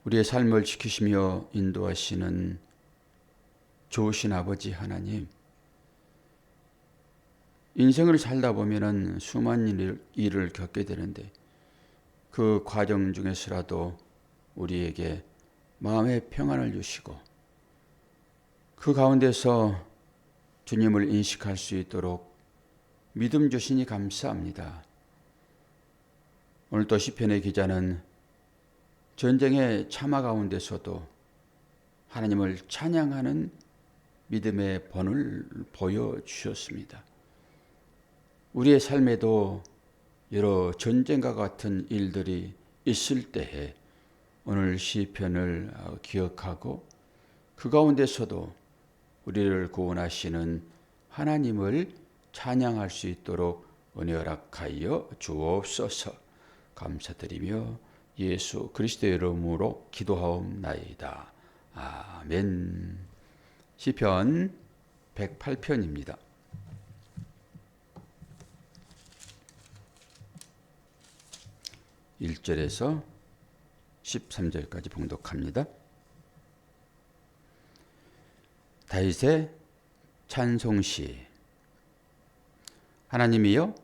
우리의 삶을 지키시며 인도하시는 좋으신 아버지 하나님, 인생을 살다 보면은 수많은 일을 겪게 되는데 그 과정 중에서라도 우리에게 마음의 평안을 주시고 그 가운데서 주님을 인식할 수 있도록 믿음 주시니 감사합니다. 오늘도 시편의 기자는 전쟁의 참화 가운데서도 하나님을 찬양하는 믿음의 본을 보여주셨습니다. 우리의 삶에도 여러 전쟁과 같은 일들이 있을 때에 오늘 시편을 기억하고 그 가운데서도 우리를 구원하시는 하나님을 찬양할 수 있도록 은혜 허락하여 주옵소서. 감사드리며 예수 그리스도의 이름으로 기도하옵나이다. 아멘. 시편 108편입니다. 1절에서 13절까지 봉독합니다. 다윗의 찬송시. 하나님이여,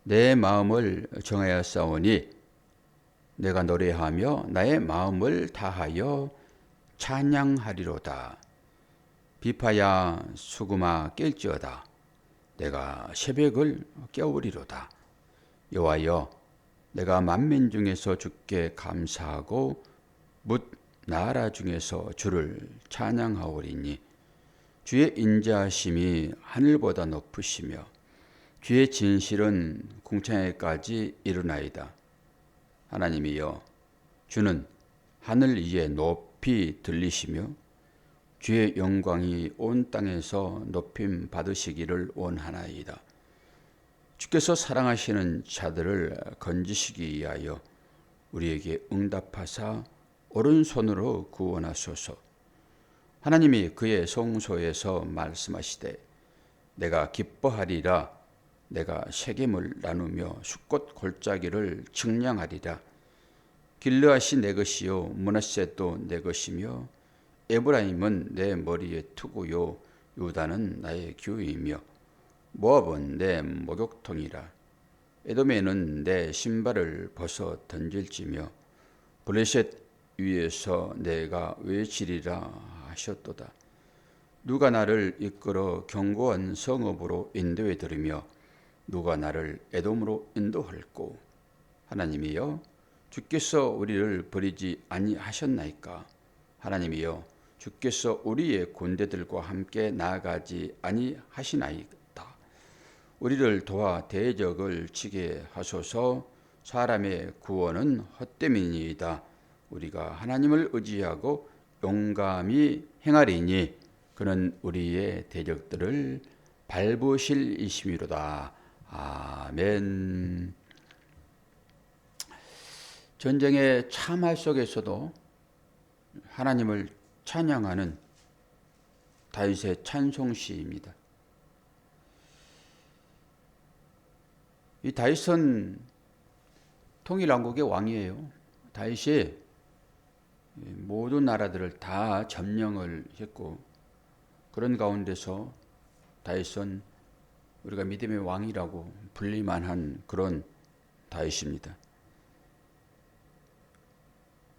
내 마음을 정하였사오니 내가 노래하며 나의 마음을 다하여 찬양하리로다. 비파야 수금아 깰지어다. 내가 새벽을 깨우리로다. 여호와여, 내가 만민 중에서 주께 감사하고 뭇 나라 중에서 주를 찬양하오리니 주의 인자하심이 하늘보다 높으시며 주의 진실은 궁창에까지 이르나이다. 하나님이여, 주는 하늘 위에 높이 들리시며 주의 영광이 온 땅에서 높임 받으시기를 원하나이다. 주께서 사랑하시는 자들을 건지시기 위하여 우리에게 응답하사 오른손으로 구원하소서. 하나님이 그의 성소에서 말씀하시되 내가 기뻐하리라. 내가 세겜을 나누며 숫꽃 골짜기를 측량하리라. 길르앗이 내 것이요 므낫셋도 내 것이며 에브라임은 내 머리의 투구요 유다는 나의 규이며 모압은 내 목욕통이라. 에돔에는 내 신발을 벗어 던질지며 블레셋 위에서 내가 외치리라 하셨도다. 누가 나를 이끌어 견고한 성읍으로 인도해 들으며 누가 나를 에돔으로 인도할꼬. 하나님이여, 주께서 우리를 버리지 아니하셨나이까. 하나님이여, 주께서 우리의 군대들과 함께 나아가지 아니하시나이까. 우리를 도와 대적을 치게 하소서. 사람의 구원은 헛됨이니이다. 우리가 하나님을 의지하고 용감히 행하리니 그는 우리의 대적들을 밟으실 이심이로다. 아멘. 전쟁의 참화 속에서도 하나님을 찬양하는 다윗의 찬송시입니다. 이 다윗은 통일왕국의 왕이에요. 다윗이 모든 나라들을 다 점령을 했고 그런 가운데서 다윗은 우리가 믿음의 왕이라고 불릴만한 그런 다윗입니다.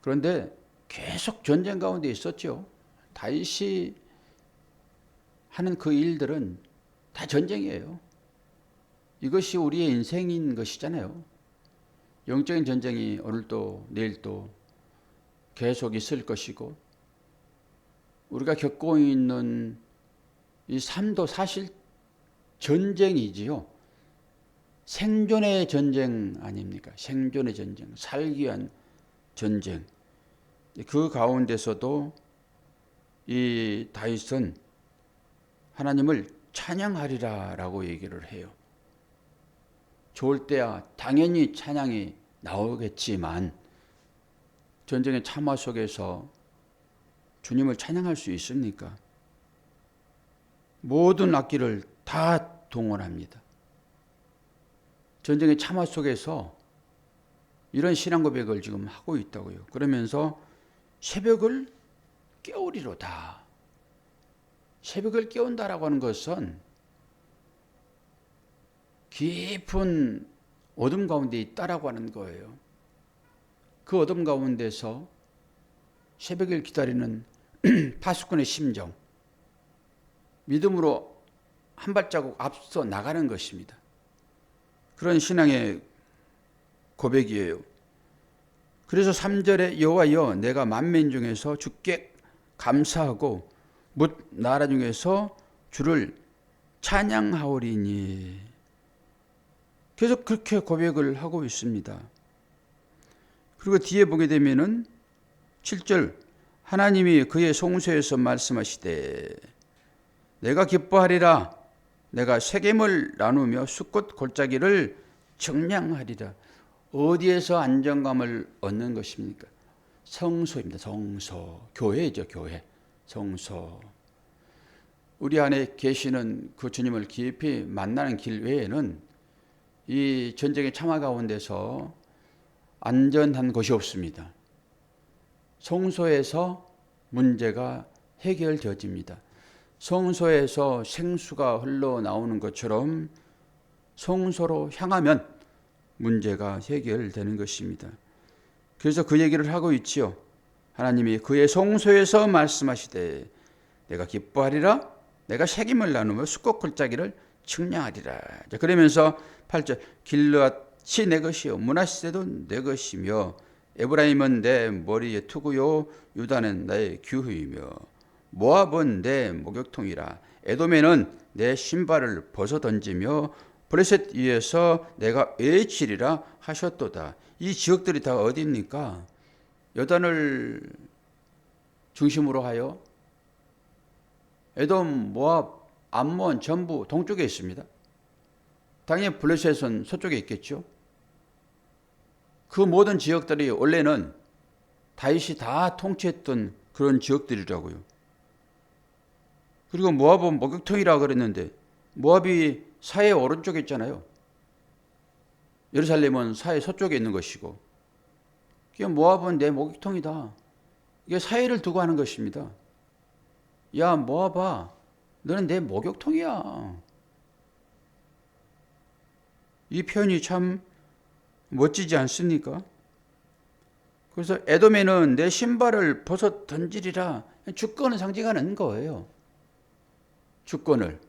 그런데 계속 전쟁 가운데 있었죠. 다윗이 하는 그 일들은 다 전쟁이에요. 이것이 우리의 인생인 것이잖아요. 영적인 전쟁이 오늘도 내일도 계속 있을 것이고 우리가 겪고 있는 이 삶도 사실 전쟁이지요. 생존의 전쟁 아닙니까? 생존의 전쟁, 살기 위한 전쟁. 그 가운데서도 이 다윗은 하나님을 찬양하리라라고 얘기를 해요. 좋을 때야 당연히 찬양이 나오겠지만 전쟁의 참화 속에서 주님을 찬양할 수 있습니까? 모든 악기를 다 동원합니다. 전쟁의 참화 속에서 이런 신앙 고백을 지금 하고 있다고요. 그러면서 새벽을 깨우리로다. 새벽을 깨운다라고 하는 것은 깊은 어둠 가운데 있다라고 하는 거예요. 그 어둠 가운데서 새벽을 기다리는 파수꾼의 심정, 믿음으로 한 발자국 앞서 나가는 것입니다. 그런 신앙의 고백이에요. 그래서 3절에 여호와여 내가 만민 중에서 주께 감사하고 뭇 나라 중에서 주를 찬양하오리니 계속 그렇게 고백을 하고 있습니다. 그리고 뒤에 보게 되면은 7절 하나님이 그의 송수에서 말씀하시되 내가 기뻐하리라 내가 세겜을 나누며 숫꽃 골짜기를 청량하리라. 어디에서 안정감을 얻는 것입니까? 성소입니다. 성소. 교회죠. 교회. 성소. 우리 안에 계시는 그 주님을 깊이 만나는 길 외에는 이 전쟁의 참화 가운데서 안전한 곳이 없습니다. 성소에서 문제가 해결되어집니다. 성소에서 생수가 흘러나오는 것처럼 성소로 향하면 문제가 해결되는 것입니다. 그래서 그 얘기를 하고 있지요. 하나님이 그의 성소에서 말씀하시되 내가 기뻐하리라 내가 책임을 나누며 숫꽃 골짜기를 측량하리라. 그러면서 8절 길르앗이 내 것이요 므낫세도 내 것이며 에브라임은 내 머리의 투구요 유다는 나의 규후이며 모압은 내 목욕통이라. 에돔에는 내 신발을 벗어 던지며 블레셋 위에서 내가 외치리라 하셨도다. 이 지역들이 다 어디입니까? 여단을 중심으로 하여 에돔, 모압, 암몬 전부 동쪽에 있습니다. 당연히 블레셋은 서쪽에 있겠죠. 그 모든 지역들이 원래는 다윗이 다 통치했던 그런 지역들이라고요. 그리고 모압은 목욕통이라고 그랬는데 모압이 사해 오른쪽에 있잖아요. 예루살렘은 사해 서쪽에 있는 것이고 모압은 내 목욕통이다. 이게 사해를 두고 하는 것입니다. 야 모압아 너는 내 목욕통이야. 이 표현이 참 멋지지 않습니까? 그래서 에돔에는 내 신발을 벗어 던지리라. 주권을 상징하는 거예요. 주권을.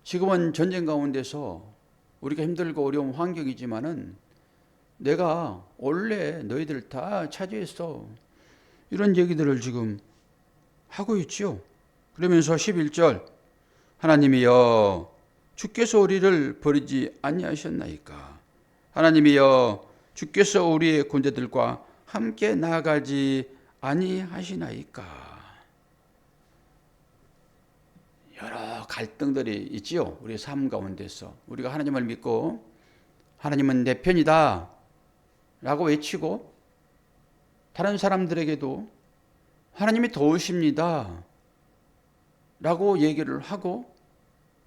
지금은 전쟁 가운데서 우리가 힘들고 어려운 환경이지만은 내가 원래 너희들 다 차지했어. 이런 얘기들을 지금 하고 있지요. 그러면서 11절 하나님이여 주께서 우리를 버리지 아니하셨나이까. 하나님이여 주께서 우리의 군대들과 함께 나아가지 아니하시나이까. 여러 갈등들이 있지요. 우리의 삶 가운데서 우리가 하나님을 믿고 하나님은 내 편이다 라고 외치고 다른 사람들에게도 하나님이 도우십니다 라고 얘기를 하고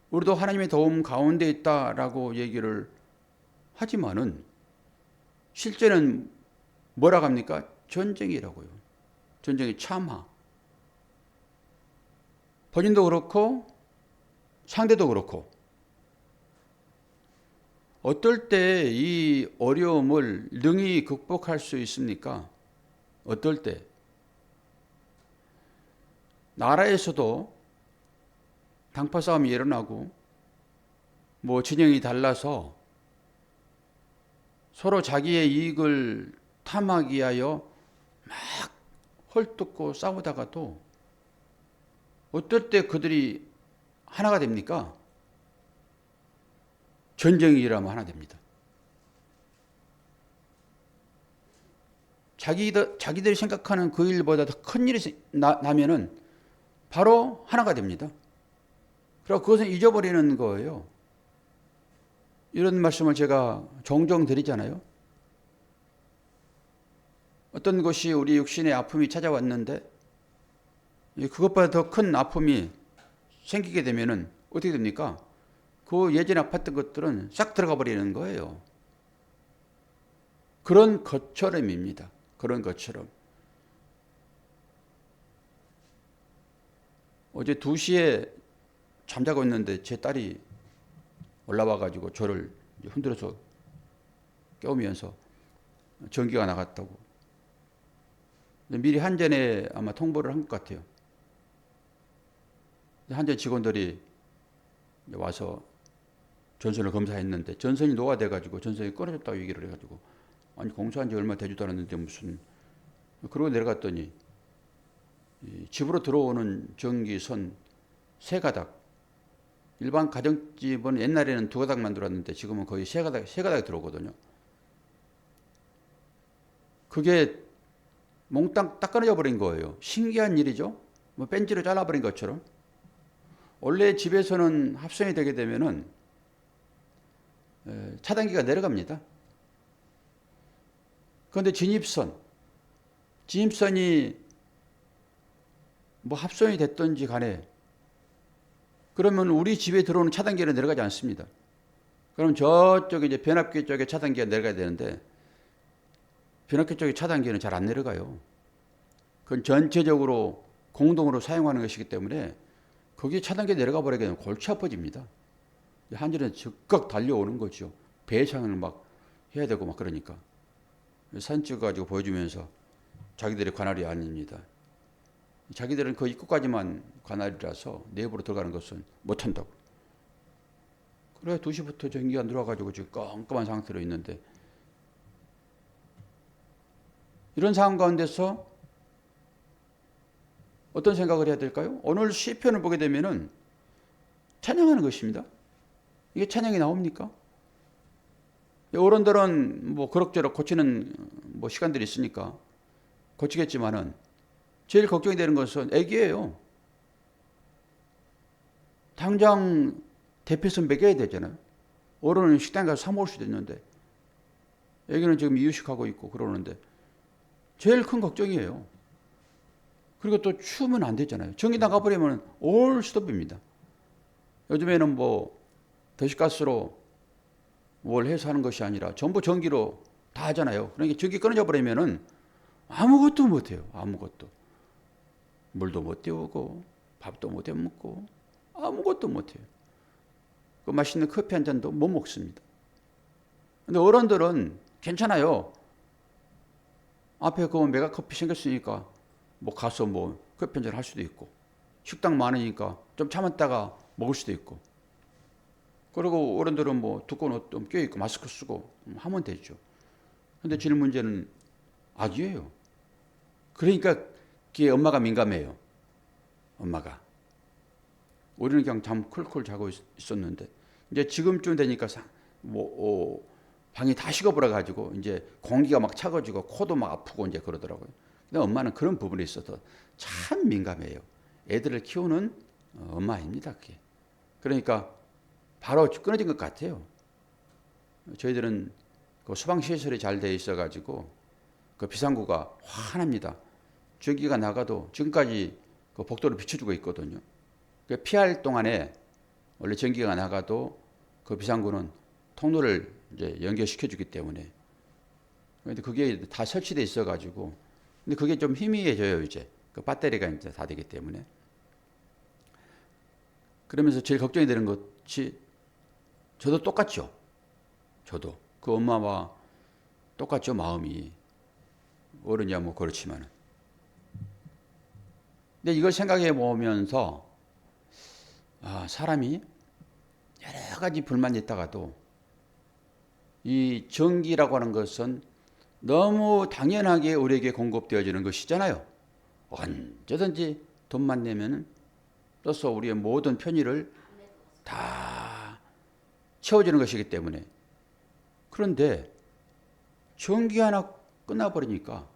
우리도 하나님의 도움 가운데 있다라고 얘기를 하지만은 실제는 뭐라고 합니까? 전쟁이라고요. 전쟁의 참화. 본인도 그렇고 상대도 그렇고 어떨 때 이 어려움을 능히 극복할 수 있습니까? 어떨 때? 나라에서도 당파 싸움이 일어나고 뭐 진영이 달라서 서로 자기의 이익을 탐하기 위하여 막 헐뜯고 싸우다가도 어떨 때 그들이 하나가 됩니까? 전쟁이 일어나면 하나 됩니다. 자기들이 생각하는 그 일보다 더 큰 일이 나면은 바로 하나가 됩니다. 그리고 그것은 잊어버리는 거예요. 이런 말씀을 제가 종종 드리잖아요. 어떤 것이 우리 육신의 아픔이 찾아왔는데 그것보다 더 큰 아픔이 생기게 되면은 어떻게 됩니까? 그 예전에 아팠던 것들은 싹 들어가 버리는 거예요. 그런 것처럼입니다. 그런 것처럼. 어제 2시에 잠자고 있는데 제 딸이 올라와가지고 저를 흔들어서 깨우면서 전기가 나갔다고. 미리 한전에 아마 통보를 한 것 같아요. 한전 직원들이 와서 전선을 검사했는데 전선이 노화돼가지고 전선이 끊어졌다고 얘기를 해가지고, 아니 공사한 지 얼마 되지도 않았는데 무슨. 그러고 내려갔더니 집으로 들어오는 전기선 3가닥. 일반 가정집은 옛날에는 2가닥만 들어왔는데 지금은 거의 3가닥이 들어오거든요. 그게 몽땅 딱 끊어져 버린 거예요. 신기한 일이죠. 뭐 벤치로 잘라버린 것처럼. 원래 집에서는 합선이 되게 되면은 차단기가 내려갑니다. 그런데 진입선이 뭐 합선이 됐든지 간에 그러면 우리 집에 들어오는 차단기는 내려가지 않습니다. 그럼 저쪽에 이제 변압기 쪽에 차단기가 내려가야 되는데 변압기 쪽에 차단기는 잘 안 내려가요. 그건 전체적으로 공동으로 사용하는 것이기 때문에 거기에 차단기 내려가 버리게 되면 골치 아파집니다. 한전에 즉각 달려오는 거죠. 배창을 막 해야 되고 막 그러니까. 사진 찍어가지고 보여주면서 자기들의 관할이 아닙니다. 자기들은 그 입구까지만 관할이라서 내부로 들어가는 것은 못한다고. 그래 2시부터 전기가 들어와가지고 지금 깜깜한 상태로 있는데, 이런 상황 가운데서 어떤 생각을 해야 될까요? 오늘 시편을 보게 되면은 찬양하는 것입니다. 이게 찬양이 나옵니까? 어른들은 뭐 그럭저럭 고치는 뭐 시간들이 있으니까 고치겠지만은 제일 걱정이 되는 것은 애기예요. 당장 대표선 먹여야 되잖아요. 어른은 식당에 가서 사 먹을 수도 있는데 애기는 지금 이유식하고 있고 그러는데 제일 큰 걱정이에요. 그리고 또 추우면 안 되잖아요. 전기 나가버리면 올 스톱입니다. 요즘에는 뭐 도시가스로 뭘 해서 하는 것이 아니라 전부 전기로 다 하잖아요. 그러니까 전기 끊어져 버리면은 아무것도 못해요. 아무것도. 물도 못 데우고 밥도 못 해 먹고 아무것도 못해요. 그 맛있는 커피 한 잔도 못 먹습니다. 근데 어른들은 괜찮아요. 앞에 그 메가커피 생겼으니까 뭐 가서 뭐 커피 한 잔 할 수도 있고, 식당 많으니까 좀 참았다가 먹을 수도 있고, 그리고 어른들은 뭐 두꺼운 옷 좀 껴입고 마스크 쓰고 하면 되죠. 근데 제일 문제는 아기예요. 그러니까 그게 엄마가 민감해요. 엄마가. 우리는 그냥 잠 쿨쿨 자고 있었는데 이제 지금쯤 되니까 방이 다 식어버려 가지고 이제 공기가 막 차가지고 코도 막 아프고 이제 그러더라고요. 근데 엄마는 그런 부분에 있어서 참 민감해요. 애들을 키우는 엄마입니다. 그게. 그러니까 바로 끊어진 것 같아요. 저희들은 그 소방시설이 잘 돼 있어가지고 그 비상구가 환합니다. 전기가 나가도 지금까지 그 복도를 비춰주고 있거든요. 피할 동안에 원래 전기가 나가도 그 비상구는 통로를 이제 연결시켜주기 때문에. 그런데 그게 다 설치돼 있어가지고, 근데 그게 좀 희미해져요 이제. 그 배터리가 이제 다 되기 때문에. 그러면서 제일 걱정이 되는 것이, 저도 똑같죠. 저도 그 엄마와 똑같죠, 마음이. 어른이야 뭐 그렇지만은. 근데 이걸 생각해 보면서 사람이 여러 가지 불만이 있다가도 이 전기라고 하는 것은 너무 당연하게 우리에게 공급되어지는 것이잖아요. 언제든지 돈만 내면 떠서 우리의 모든 편의를 다 채워주는 것이기 때문에. 그런데 전기 하나 끝나버리니까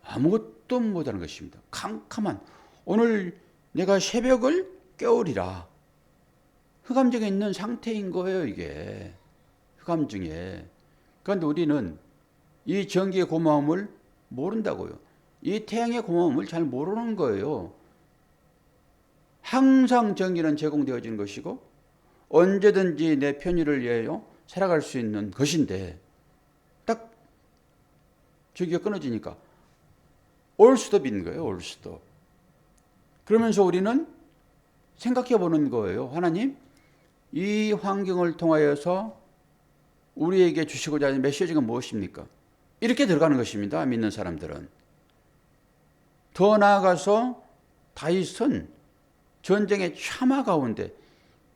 아무것도 못하는 것입니다. 캄캄한. 오늘 내가 새벽을 깨우리라. 흑암중에 있는 상태인 거예요, 이게. 흑암중에. 그런데 우리는 이 전기의 고마움을 모른다고요. 이 태양의 고마움을 잘 모르는 거예요. 항상 전기는 제공되어지는 것이고 언제든지 내 편의를 위하여 살아갈 수 있는 것인데, 딱 전기가 끊어지니까 올스톱인 거예요. 올스톱. 그러면서 우리는 생각해 보는 거예요. 하나님, 이 환경을 통하여서 우리에게 주시고자 하는 메시지가 무엇입니까? 이렇게 들어가는 것입니다. 믿는 사람들은. 더 나아가서 다윗은 전쟁의 참화 가운데,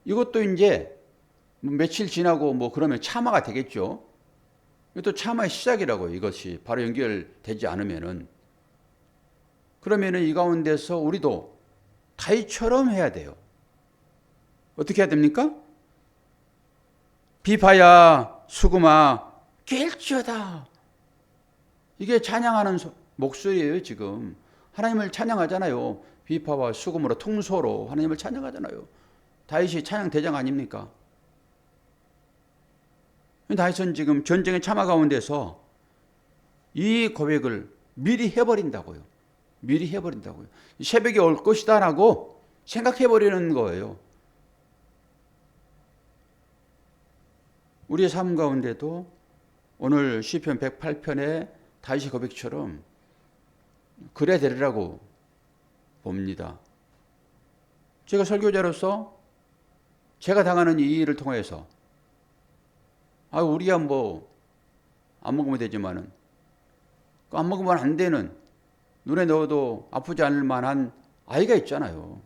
이것도 이제 며칠 지나고 뭐 그러면 참화가 되겠죠. 이것도 참화의 시작이라고, 이것이 바로 연결되지 않으면은. 그러면은 이 가운데서 우리도 다윗처럼 해야 돼요. 어떻게 해야 됩니까? 비파야 수금아 깰지어다. 이게 찬양하는 목소리예요. 지금 하나님을 찬양하잖아요. 비파와 수금으로 통소로 하나님을 찬양하잖아요. 다윗이 찬양 대장 아닙니까? 다윗은 지금 전쟁의 참화 가운데서 이 고백을 미리 해버린다고요. 미리 해버린다고요. 새벽이 올 것이다라고 생각해버리는 거예요. 우리의 삶 가운데도 오늘 시편 108편의 다윗의 고백처럼 그래야 되리라고 봅니다. 제가 설교자로서 제가 당하는 이 일을 통해서 우리야 뭐 안 먹으면 되지만은 안 먹으면 안 되는, 눈에 넣어도 아프지 않을 만한 아이가 있잖아요.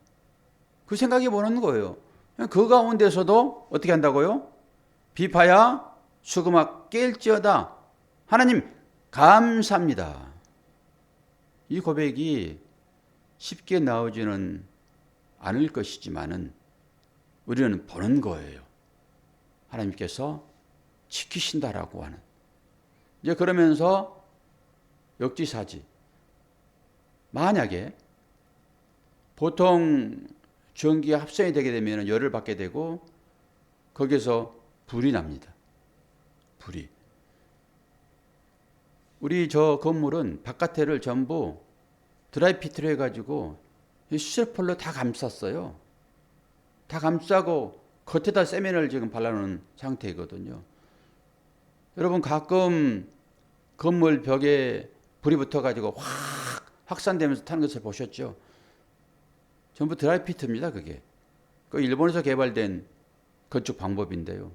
그 생각해 보는 거예요. 그 가운데서도 어떻게 한다고요? 비파야 수금아 깰지어다. 하나님 감사합니다. 이 고백이 쉽게 나오지는 않을 것이지만은 우리는 보는 거예요. 하나님께서 지키신다라고 하는. 이제 그러면서 역지사지. 만약에 보통 전기가 합선이 되게 되면 열을 받게 되고 거기서 불이 납니다. 불이. 우리 저 건물은 바깥에를 전부 드라이피트로 해가지고 시설폴로 다 감쌌어요. 다 감싸고 겉에다 세면을 지금 발라놓은 상태이거든요. 여러분 가끔 건물 벽에 불이 붙어가지고 확산되면서 타는 것을 보셨죠? 전부 드라이피트입니다. 그게. 그 일본에서 개발된 건축 방법인데요.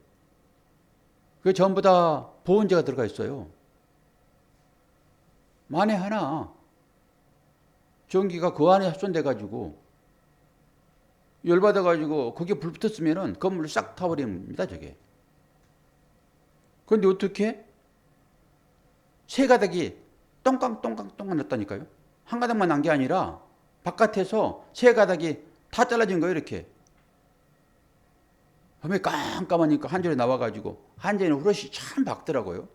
그게 전부 다 보온재가 들어가 있어요. 만에 하나 전기가 그 안에 합선돼가지고 열받아가지고 거기에 불 붙었으면은 건물을 싹 타버립니다. 저게. 그런데 어떻게? 세 가닥이 똥깡 났다니까요. 한 가닥만 난 게 아니라 바깥에서 세 가닥이 다 잘라진 거예요. 이렇게. 밤에 깜깜하니까 한전에 나와가지고 한전에 후레쉬 참 밝더라고요.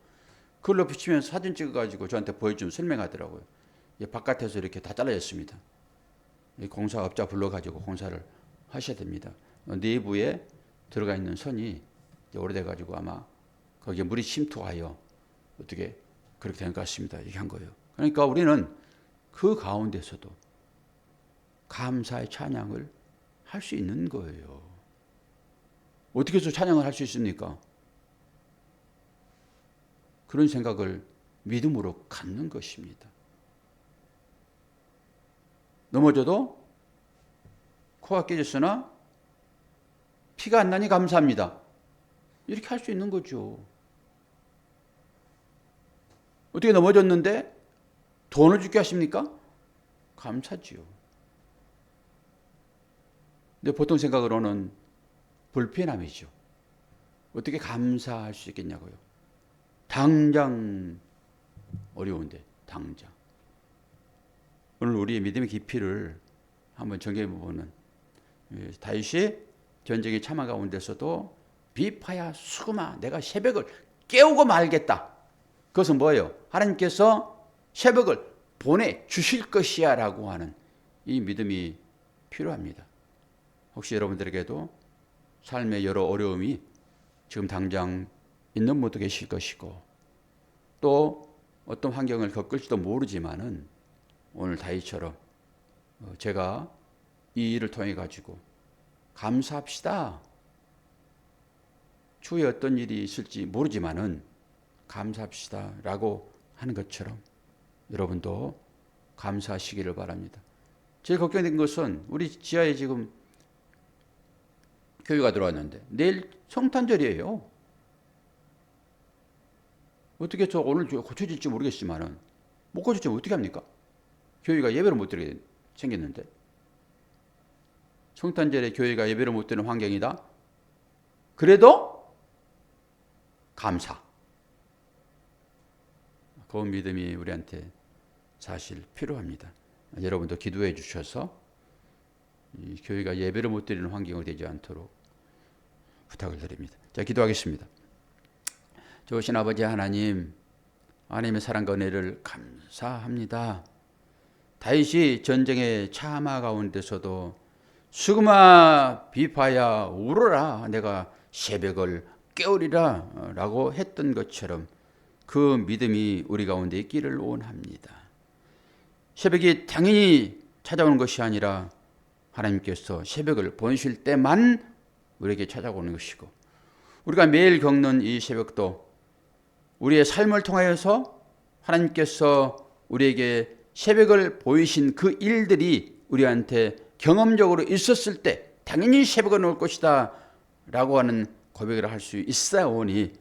그걸로 비치면서 사진 찍어가지고 저한테 보여주면 설명하더라고요. 바깥에서 이렇게 다 잘라졌습니다. 공사업자 불러가지고 공사를 하셔야 됩니다. 내부에 들어가 있는 선이 오래돼가지고 아마 거기에 물이 침투하여 어떻게 그렇게 된 것 같습니다. 얘기한 거예요. 그러니까 우리는 그 가운데서도 감사의 찬양을 할 수 있는 거예요. 어떻게 해서 찬양을 할 수 있습니까? 그런 생각을 믿음으로 갖는 것입니다. 넘어져도 코가 깨졌으나 피가 안 나니 감사합니다. 이렇게 할 수 있는 거죠. 어떻게 넘어졌는데 돈을 주게 하십니까? 감사지요. 근데 보통 생각으로는 불편함이죠. 어떻게 감사할 수 있겠냐고요. 당장 어려운데 당장. 오늘 우리의 믿음의 깊이를 한번 정해보는, 다윗이 전쟁의 참화 가운데서도 비파야 수금아 내가 새벽을 깨우고 말겠다. 그것은 뭐예요? 하나님께서 새벽을 보내주실 것이야 라고 하는 이 믿음이 필요합니다. 혹시 여러분들에게도 삶의 여러 어려움이 지금 당장 있는 분도 계실 것이고 또 어떤 환경을 겪을지도 모르지만은 오늘 다윗처럼 제가 이 일을 통해 가지고 감사합시다. 추후에 어떤 일이 있을지 모르지만은 감사합시다 라고 하는 것처럼 여러분도 감사하시기를 바랍니다. 제일 걱정된 것은 우리 지하에 지금 교회가 들어왔는데 내일 성탄절이에요. 어떻게 저 오늘 고쳐질지 모르겠지만은 못 고쳐지면 어떻게 합니까? 교회가 예배를 못 드리게 생겼는데 성탄절에 교회가 예배를 못 드리는 환경이다. 그래도 감사. 그 믿음이 우리한테 사실 필요합니다. 여러분도 기도해 주셔서 이 교회가 예배를 못 드리는 환경이 되지 않도록 부탁을 드립니다. 자, 기도하겠습니다. 좋으신 아버지 하나님, 하나님의 사랑과 은혜를 감사합니다. 다윗이 전쟁의 참화 가운데서도 수그마 비파야 울어라, 내가 새벽을 깨우리라 라고 했던 것처럼 그 믿음이 우리 가운데 있기를 원합니다. 새벽이 당연히 찾아오는 것이 아니라 하나님께서 새벽을 보내실 때만 우리에게 찾아오는 것이고, 우리가 매일 겪는 이 새벽도 우리의 삶을 통하여서 하나님께서 우리에게 새벽을 보이신 그 일들이 우리한테 경험적으로 있었을 때 당연히 새벽은 올 것이다 라고 하는 고백을 할 수 있사오니,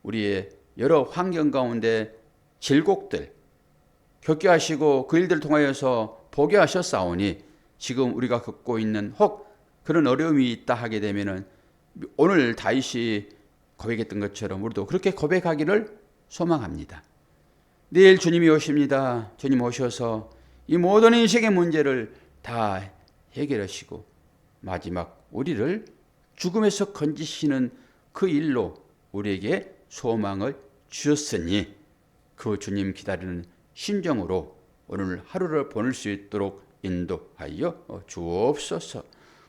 우리의 여러 환경 가운데 질곡들 겪게 하시고 그 일들을 통하여서 보게 하셨사오니, 지금 우리가 겪고 있는 혹 그런 어려움이 있다 하게 되면은 오늘 다윗이 고백했던 것처럼 우리도 그렇게 고백하기를 소망합니다. 내일 주님이 오십니다. 주님 오셔서 이 모든 인생의 문제를 다 해결하시고 마지막 우리를 죽음에서 건지시는 그 일로 우리에게 소망을 주셨으니, 그 주님 기다리는 심정으로 오늘 하루를 보낼 수 있도록 인도하여 주옵소서.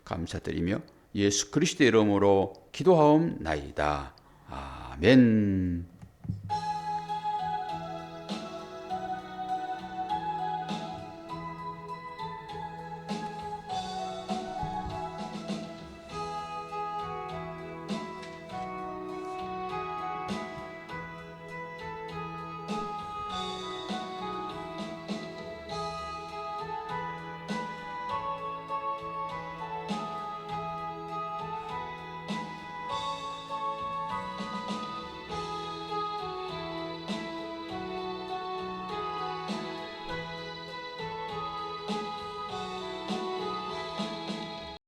감사드리며 예수 그리스도의 이름으로 기도하옵나이다. 아멘.